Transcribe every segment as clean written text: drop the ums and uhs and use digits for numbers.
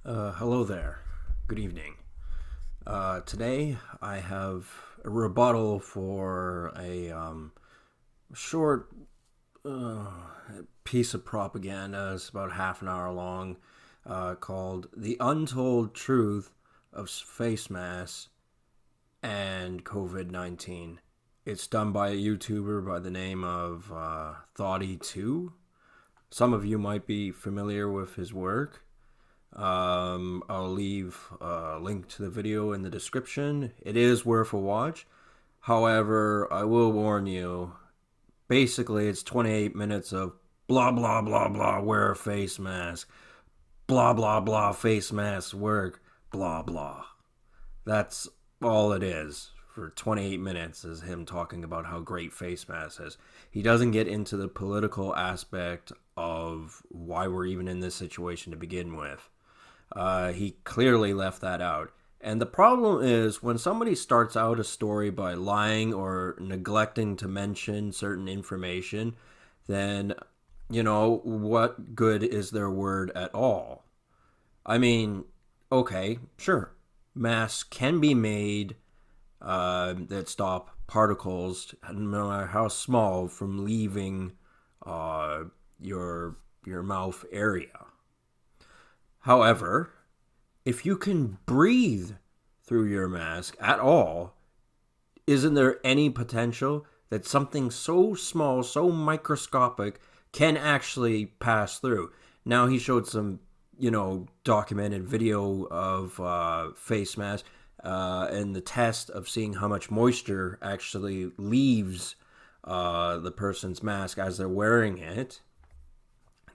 Hello there. Good evening. Today I have a rebuttal for a short uh, piece of propaganda. It's about half an hour long, called The Untold Truth of Face Masks and COVID-19. It's done by a YouTuber by the name of Thoughty2. Some of you might be familiar with his work. I'll leave a link to the video in the description. It is worth a watch. However, I will warn you, basically it's 28 minutes of blah blah blah blah, wear a face mask, blah blah blah, face masks work, blah blah. That's all it is for 28 minutes, is him talking about how great face masks is. He doesn't get into the political aspect of why we're even in this situation to begin with. He clearly left that out. And the problem is when somebody starts out a story by lying or neglecting to mention certain information, then, what good is their word at all? I mean, okay, sure. Masks can be made that stop particles, no matter how small, from leaving your mouth area. However, if you can breathe through your mask at all, isn't there any potential that something so small, so microscopic, can actually pass through? Now, he showed some, documented video of face masks and the test of seeing how much moisture actually leaves the person's mask as they're wearing it.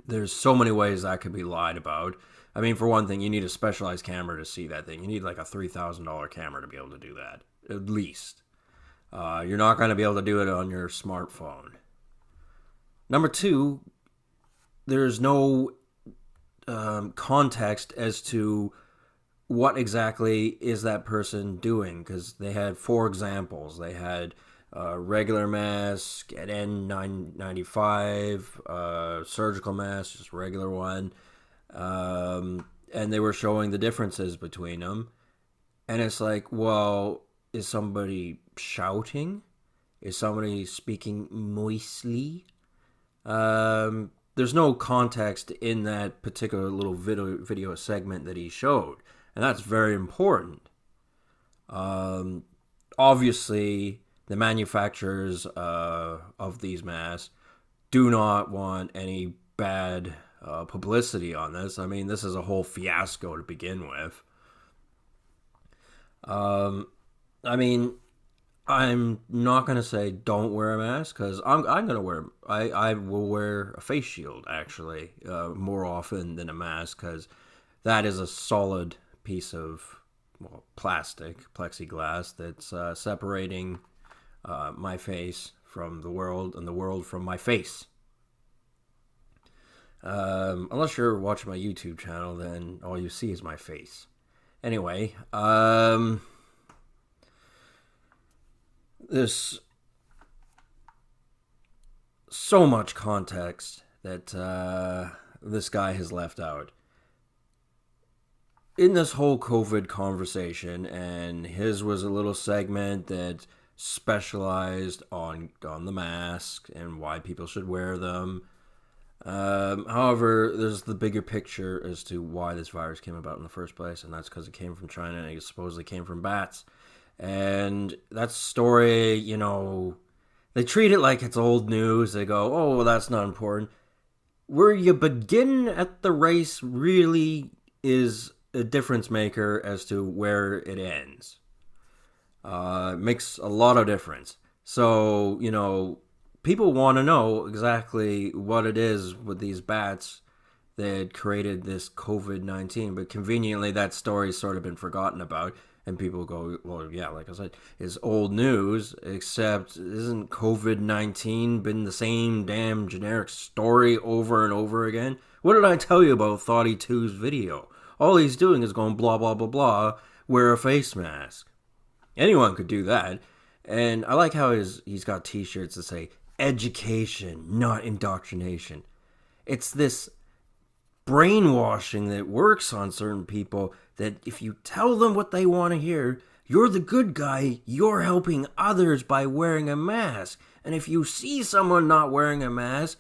There's so many ways that could be lied about. I mean, for one thing, you need a specialized camera to see that thing. You need like a $3,000 camera to be able to do that, at least. You're not going to be able to do it on your smartphone. Number two, there's no context as to what exactly is that person doing, because they had four examples. They had regular mask, an N95, surgical mask, just regular one, and they were showing the differences between them. And it's like, well, is somebody shouting? Is somebody speaking moistly? There's no context in that particular little video segment that he showed, and that's very important. Obviously, the manufacturers of these masks do not want any bad publicity on this. I mean, this is a whole fiasco to begin with. I mean, I'm not gonna say don't wear a mask, because I'm gonna wear. I will wear a face shield actually more often than a mask, because that is a solid piece of plastic, plexiglass, that's separating my face from the world and the world from my face. Unless you're watching my YouTube channel, then all you see is my face. Anyway, there's so much context that this guy has left out in this whole COVID conversation, and his was a little segment that specialized on the mask and why people should wear them. However, there's the bigger picture as to why this virus came about in the first place, and that's because it came from China and it supposedly came from bats. And that story, they treat it like it's old news. They go, oh, well, that's not important. Where you begin at the race really is a difference maker as to where it ends. It makes a lot of difference. So, people want to know exactly what it is with these bats that created this COVID-19, but conveniently that story's sort of been forgotten about, and people go, well, yeah, like I said, it's old news, except isn't COVID-19 been the same damn generic story over and over again? What did I tell you about Thoughty2's video? All he's doing is going blah, blah, blah, blah, wear a face mask. Anyone could do that. And I like how he's got t-shirts that say, education, not indoctrination. It's this brainwashing that works on certain people, that if you tell them what they want to hear, you're the good guy, you're helping others by wearing a mask. And if you see someone not wearing a mask,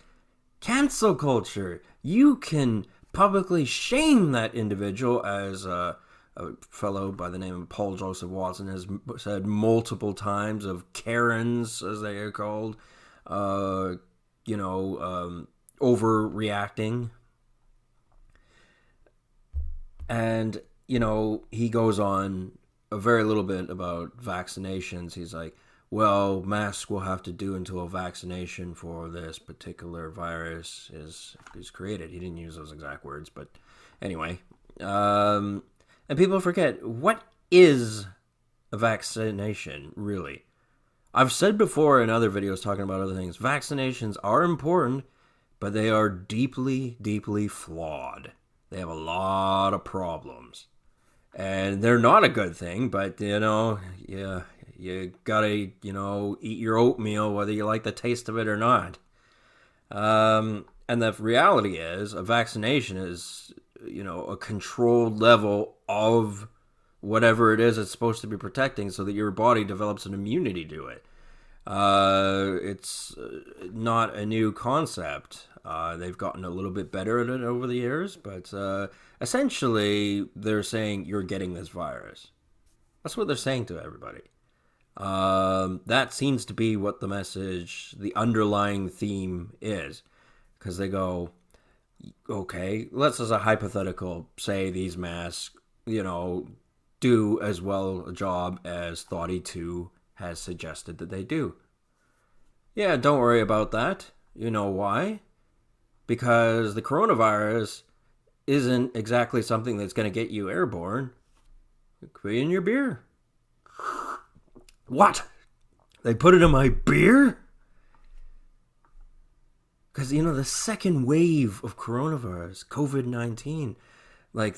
cancel culture. You can publicly shame that individual, as a fellow by the name of Paul Joseph Watson has said multiple times, of Karens, as they are called, overreacting. And, he goes on a very little bit about vaccinations. He's like, well, masks will have to do until a vaccination for this particular virus is created. He didn't use those exact words, but anyway. And people forget, what is a vaccination, really? I've said before in other videos talking about other things, vaccinations are important, but they are deeply, deeply flawed. They have a lot of problems. And they're not a good thing, but, you gotta, eat your oatmeal whether you like the taste of it or not. And the reality is, a vaccination is, a controlled level of whatever it is it's supposed to be protecting, so that your body develops an immunity to it. It's not a new concept. They've gotten a little bit better at it over the years, but essentially they're saying you're getting this virus. That's what they're saying to everybody. That seems to be what the message, the underlying theme is. Because they go, okay, let's, as a hypothetical, say these masks, do as well a job as Thoughty 2 has suggested that they do. Yeah, don't worry about that. You know why? Because the coronavirus isn't exactly something that's going to get you airborne. It could be in your beer. What? They put it in my beer? Because, the second wave of coronavirus, COVID-19,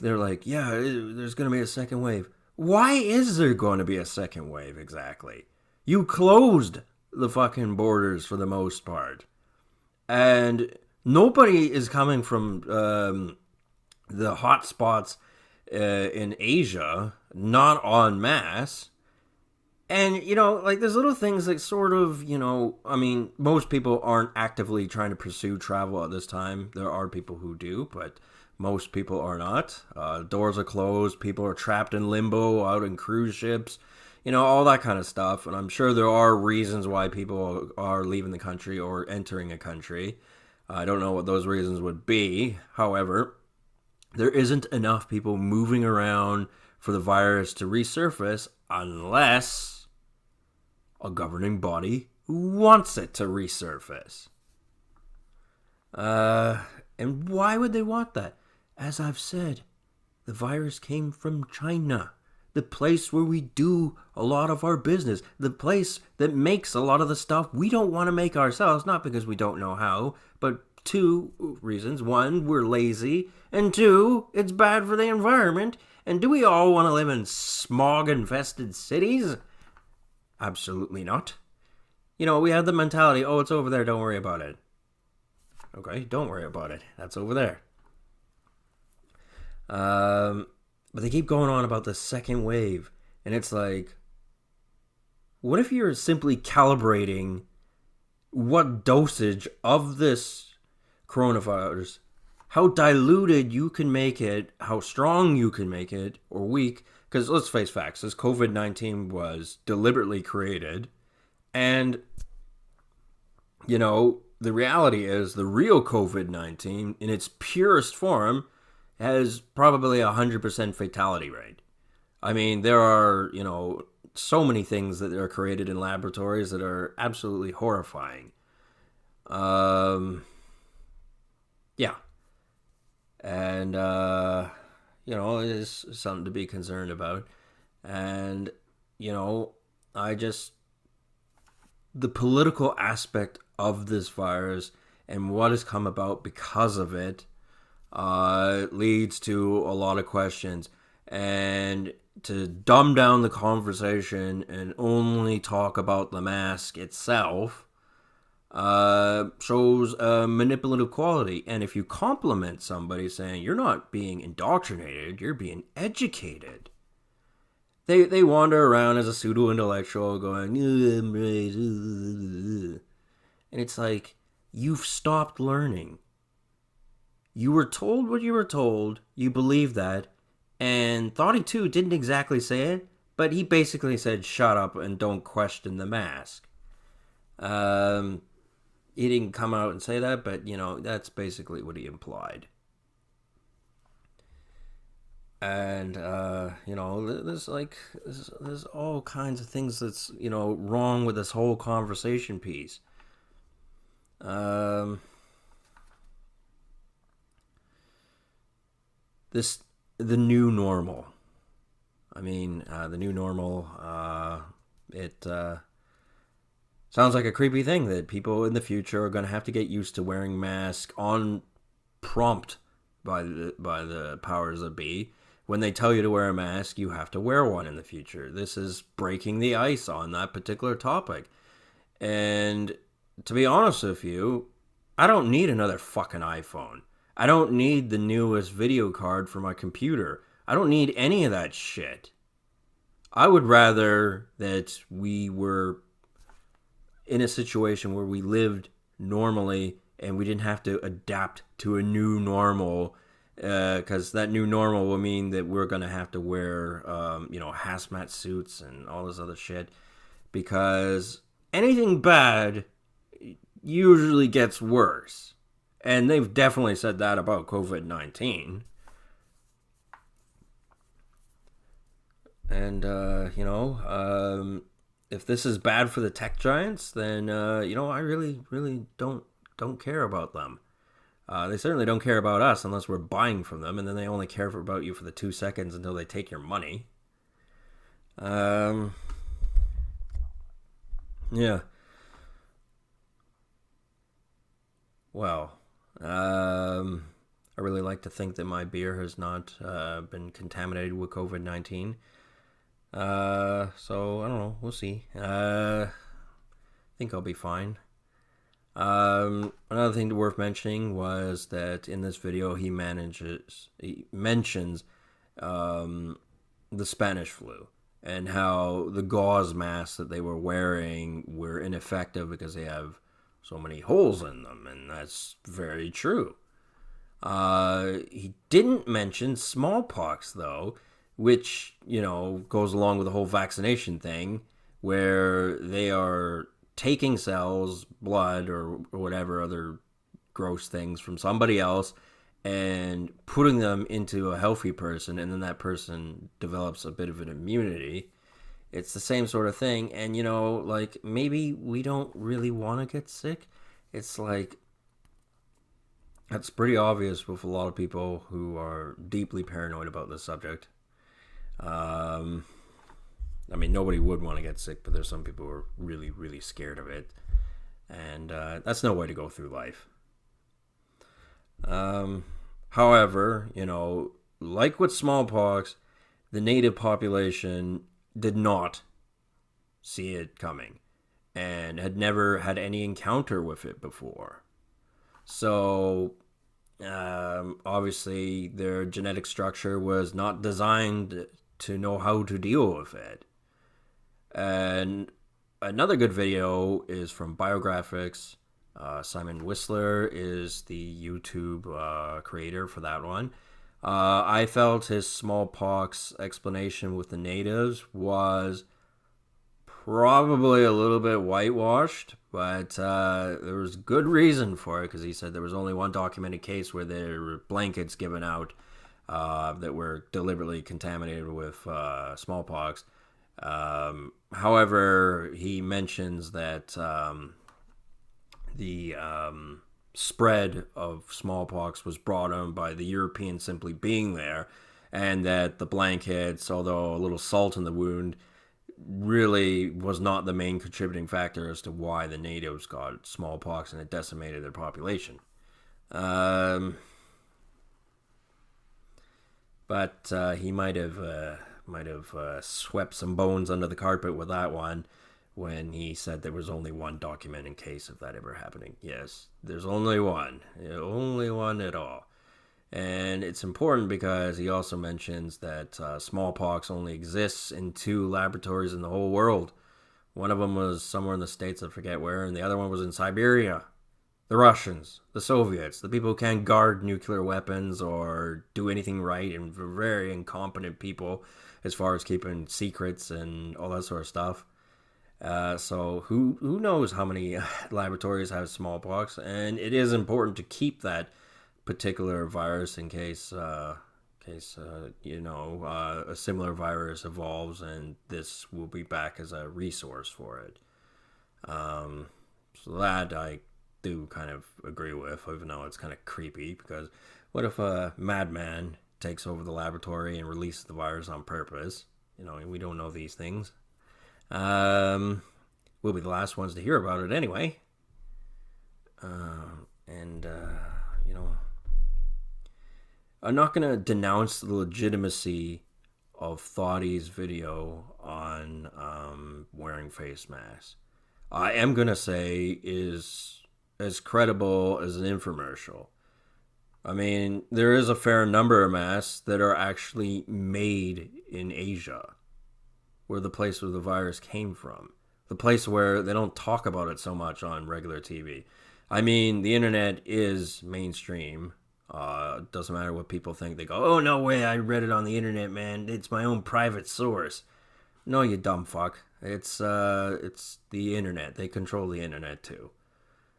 they're like, yeah, there's going to be a second wave. Why is there going to be a second wave exactly? You closed the fucking borders for the most part. And nobody is coming from the hot spots in Asia, not en masse. And, there's little things that sort of, most people aren't actively trying to pursue travel at this time. There are people who do, but most people are not. Doors are closed. People are trapped in limbo out in cruise ships, all that kind of stuff. And I'm sure there are reasons why people are leaving the country or entering a country. I don't know what those reasons would be. However, there isn't enough people moving around for the virus to resurface unless a governing body wants it to resurface. And why would they want that? As I've said, the virus came from China, the place where we do a lot of our business, the place that makes a lot of the stuff we don't want to make ourselves, not because we don't know how, but two reasons. One, we're lazy, and two, it's bad for the environment. And do we all want to live in smog-infested cities? Absolutely not. We have the mentality, oh, it's over there, don't worry about it. Okay, don't worry about it. That's over there. But they keep going on about the second wave. And it's like, what if you're simply calibrating what dosage of this coronavirus, how diluted you can make it, how strong you can make it, or weak? Because let's face facts, this COVID-19 was deliberately created. And, the reality is the real COVID-19, in its purest form, has probably 100% fatality rate. I mean, there are, so many things that are created in laboratories that are absolutely horrifying. Yeah. And, it is something to be concerned about. And, the political aspect of this virus and what has come about because of it leads to a lot of questions. And to dumb down the conversation and only talk about the mask itself, shows a manipulative quality. And if you compliment somebody saying you're not being indoctrinated, you're being educated, they wander around as a pseudo intellectual going, "I'm right," and it's like, you've stopped learning. You were told what you were told, you believe that, and Thoughty 2 didn't exactly say it, but he basically said, shut up and don't question the mask. He didn't come out and say that, but, that's basically what he implied. And, there's all kinds of things that's, wrong with this whole conversation piece. The new normal. I mean, the new normal, it sounds like a creepy thing that people in the future are going to have to get used to wearing masks on prompt by the powers that be. When they tell you to wear a mask, you have to wear one in the future. This is breaking the ice on that particular topic. And to be honest with you, I don't need another fucking iPhone. I don't need the newest video card for my computer. I don't need any of that shit. I would rather that we were in a situation where we lived normally and we didn't have to adapt to a new normal, because that new normal will mean that we're going to have to wear, hazmat suits and all this other shit, because anything bad usually gets worse. And they've definitely said that about COVID-19. And, if this is bad for the tech giants, then, I really, really don't care about them. They certainly don't care about us unless we're buying from them, and then they only care about you for the 2 seconds until they take your money. Yeah. Well, I really like to think that my beer has not been contaminated with COVID-19. So I don't know. We'll see. I think I'll be fine. Another thing worth mentioning was that in this video he mentions the Spanish flu and how the gauze masks that they were wearing were ineffective because they have so many holes in them, and that's very true. He didn't mention smallpox, though, which, goes along with the whole vaccination thing, where they are taking cells, blood, or whatever other gross things from somebody else and putting them into a healthy person, and then that person develops a bit of an immunity. It's the same sort of thing, and, maybe we don't really want to get sick. It's like, that's pretty obvious with a lot of people who are deeply paranoid about this subject. Nobody would want to get sick, but there's some people who are really, really scared of it. And that's no way to go through life. However, like with smallpox, the native population did not see it coming and had never had any encounter with it before. So, obviously, their genetic structure was not designed to know how to deal with it. And another good video is from Biographics. Simon Whistler is the YouTube creator for that one. I felt his smallpox explanation with the natives was probably a little bit whitewashed, but there was good reason for it, because he said there was only one documented case where there were blankets given out that were deliberately contaminated with smallpox. However, he mentions that the spread of smallpox was brought on by the Europeans simply being there, and that the blankets, although a little salt in the wound, really was not the main contributing factor as to why the natives got smallpox and it decimated their population. But he might have swept some bones under the carpet with that one. when he said there was only one documented case of that ever happening. Yes, there's only one. Only one at all. And it's important because he also mentions that smallpox only exists in 2 laboratories in the whole world. One of them was somewhere in the States, I forget where, and the other one was in Siberia. The Russians, the Soviets, the people who can't guard nuclear weapons or do anything right, and very incompetent people as far as keeping secrets and all that sort of stuff. So who knows how many laboratories have smallpox, and it is important to keep that particular virus in case a similar virus evolves, and this will be back as a resource for it. So that I do kind of agree with, even though it's kind of creepy, because what if a madman takes over the laboratory and releases the virus on purpose? We don't know these things. We'll be the last ones to hear about it anyway. I'm not going to denounce the legitimacy of Thoughty's video on wearing face masks. I am going to say is as credible as an infomercial. I mean, there is a fair number of masks that are actually made in Asia, where the place where the virus came from. The place where they don't talk about it so much on regular TV. I mean, the internet is mainstream. Doesn't matter what people think. They go, oh, no way, I read it on the internet, man. It's my own private source. No, you dumb fuck. It's the internet. They control the internet, too.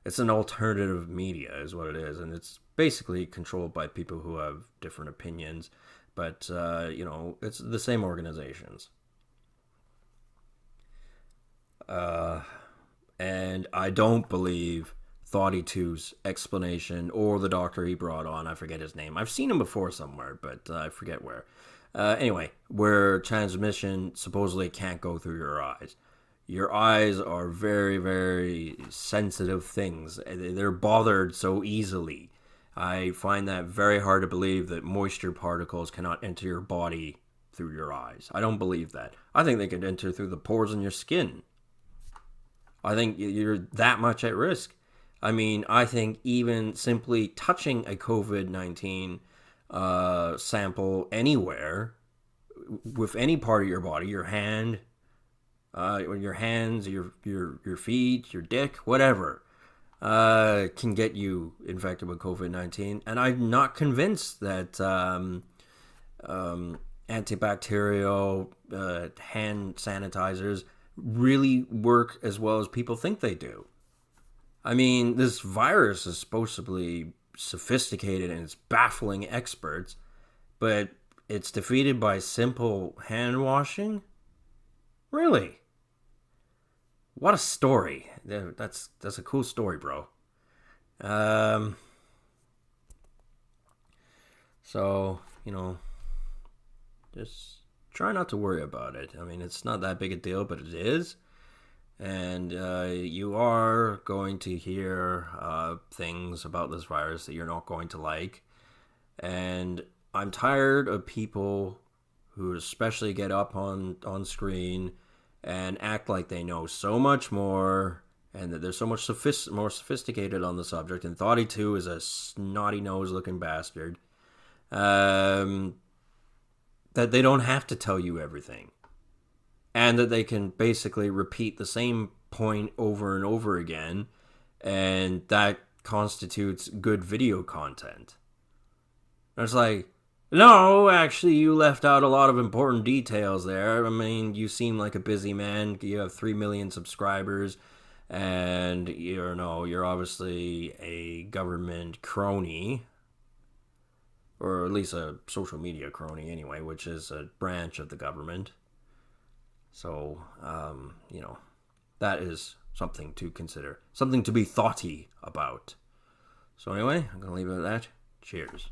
It's an alternative media is what it is, and it's basically controlled by people who have different opinions, but, it's the same organizations. And I don't believe Thoughty 2's explanation or the doctor he brought on. I forget his name. I've seen him before somewhere, but I forget where. Anyway, where transmission supposedly can't go through your eyes. Your eyes are very, very sensitive things. They're bothered so easily. I find that very hard to believe that moisture particles cannot enter your body through your eyes. I don't believe that. I think they can enter through the pores in your skin. I think you're that much at risk. I mean, I think even simply touching a COVID-19 sample anywhere with any part of your body, your hand, your hands, your feet, your dick, whatever, can get you infected with COVID-19. And I'm not convinced that antibacterial hand sanitizers really work as well as people think they do. I mean, this virus is supposed to be sophisticated and it's baffling experts, but it's defeated by simple hand washing? Really? What a story. That's a cool story, bro. So, just try not to worry about it. I mean, it's not that big a deal, but it is. And you are going to hear things about this virus that you're not going to like. And I'm tired of people who especially get up on screen and act like they know so much more and that they're so much more sophisticated on the subject. And Thoughty 2 is a snotty-nosed looking bastard. That they don't have to tell you everything. And that they can basically repeat the same point over and over again, and that constitutes good video content. And it's like, no, actually, you left out a lot of important details there. I mean, you seem like a busy man. You have 3 million subscribers, and you're obviously a government crony, or at least a social media crony anyway, which is a branch of the government. So, that is something to consider. Something to be thoughty about. So anyway, I'm going to leave it at that. Cheers.